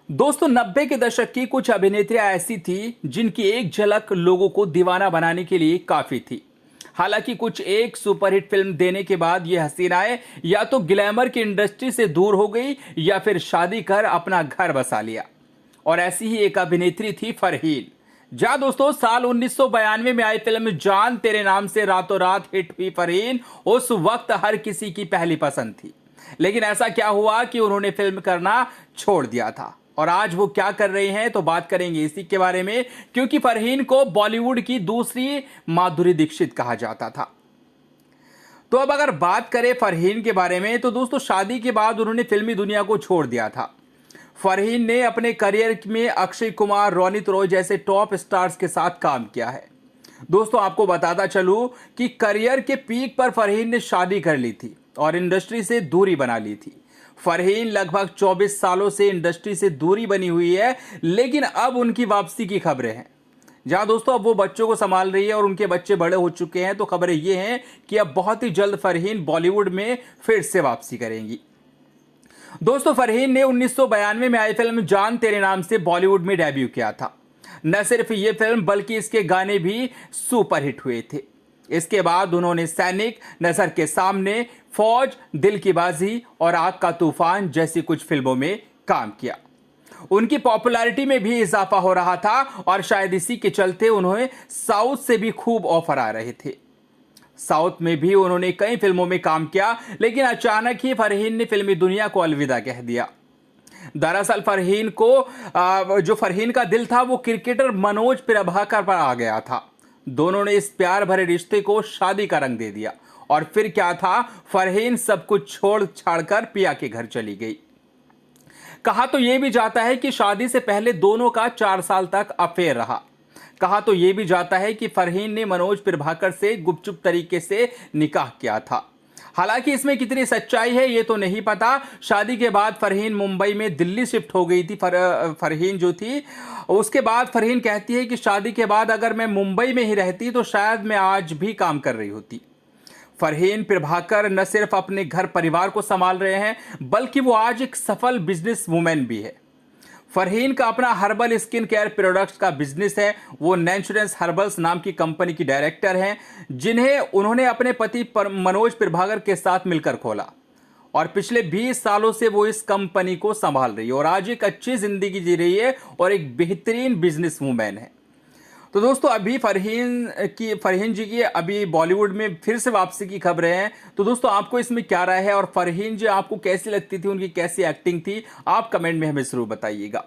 दोस्तों 90 के दशक की कुछ अभिनेत्रियां ऐसी थी जिनकी एक झलक लोगों को दीवाना बनाने के लिए काफी थी। हालांकि कुछ एक सुपरहिट फिल्म देने के बाद ये हसीनाएं या तो ग्लैमर की इंडस्ट्री से दूर हो गई या फिर शादी कर अपना घर बसा लिया। और ऐसी ही एक अभिनेत्री थी फरहीन। जहां दोस्तों साल 1992 में आई फिल्म जान तेरे नाम से रातों रात हिट हुई फरहीन उस वक्त हर किसी की पहली पसंद थी। लेकिन ऐसा क्या हुआ कि उन्होंने फिल्म करना छोड़ दिया था और आज वो क्या कर रहे हैं, तो बात करेंगे इसी के बारे में, क्योंकि फरहीन को बॉलीवुड की दूसरी माधुरी दीक्षित कहा जाता था। तो अब अगर बात करें फरहीन के बारे में, तो दोस्तों शादी के बाद उन्होंने फिल्मी दुनिया को छोड़ दिया था। फरहीन ने अपने करियर में अक्षय कुमार, रोनित रॉय जैसे टॉप स्टार्स के साथ काम किया है। दोस्तों आपको बताता चलूं कि करियर के पीक पर फरहीन ने शादी कर ली थी और इंडस्ट्री से दूरी बना ली थी। फरहीन लगभग 24 सालों से इंडस्ट्री से दूरी बनी हुई है, लेकिन अब उनकी वापसी की खबरें हैं। जहां दोस्तों अब वो बच्चों को संभाल रही है और उनके बच्चे बड़े हो चुके हैं, तो खबरें ये हैं कि अब बहुत ही जल्द फरहीन बॉलीवुड में फिर से वापसी करेंगी। दोस्तों फरहीन ने 1992 में आई फिल्म जान तेरे नाम से बॉलीवुड में डेब्यू किया था। न सिर्फ ये फिल्म बल्कि इसके गाने भी सुपरहिट हुए थे। इसके बाद उन्होंने सैनिक, नजर के सामने, फौज, दिल की बाजी और आग का तूफान जैसी कुछ फिल्मों में काम किया। उनकी पॉपुलैरिटी में भी इजाफा हो रहा था और शायद इसी के चलते उन्हें साउथ से भी खूब ऑफर आ रहे थे। साउथ में भी उन्होंने कई फिल्मों में काम किया, लेकिन अचानक ही फरहीन ने फिल्मी दुनिया को अलविदा कह दिया। दरअसल फरहीन को जो फरहीन का दिल था वो क्रिकेटर मनोज प्रभाकर पर आ गया था। दोनों ने इस प्यार भरे रिश्ते को शादी का रंग दे दिया और फिर क्या था, फरहीन सब कुछ छोड़ छाड़कर पिया के घर चली गई। कहा तो यह भी जाता है कि शादी से पहले दोनों का 4 साल तक अफेयर रहा। कहा तो यह भी जाता है कि फरहीन ने मनोज प्रभाकर से गुपचुप तरीके से निकाह किया था। हालांकि इसमें कितनी सच्चाई है ये तो नहीं पता। शादी के बाद फरहीन मुंबई में दिल्ली शिफ्ट हो गई थी। फरहीन जो थी, उसके बाद फरहीन कहती है कि शादी के बाद अगर मैं मुंबई में ही रहती तो शायद मैं आज भी काम कर रही होती। फरहीन प्रभाकर न सिर्फ अपने घर परिवार को संभाल रहे हैं, बल्कि वो आज एक सफल बिजनेस वुमेन भी है। फरहीन का अपना हर्बल स्किन केयर प्रोडक्ट्स का बिजनेस है। वो नेचुरल्स हर्बल्स नाम की कंपनी की डायरेक्टर हैं, जिन्हें उन्होंने अपने पति मनोज प्रभाकर के साथ मिलकर खोला और पिछले 20 सालों से वो इस कंपनी को संभाल रही है और आज एक अच्छी जिंदगी जी रही है और एक बेहतरीन बिजनेस वूमेन है। तो दोस्तों अभी फरहीन जी की अभी बॉलीवुड में फिर से वापसी की खबरें हैं। तो दोस्तों आपको इसमें क्या राय है और फरहीन जी आपको कैसी लगती थी, उनकी कैसी एक्टिंग थी, आप कमेंट में हमें जरूर बताइएगा।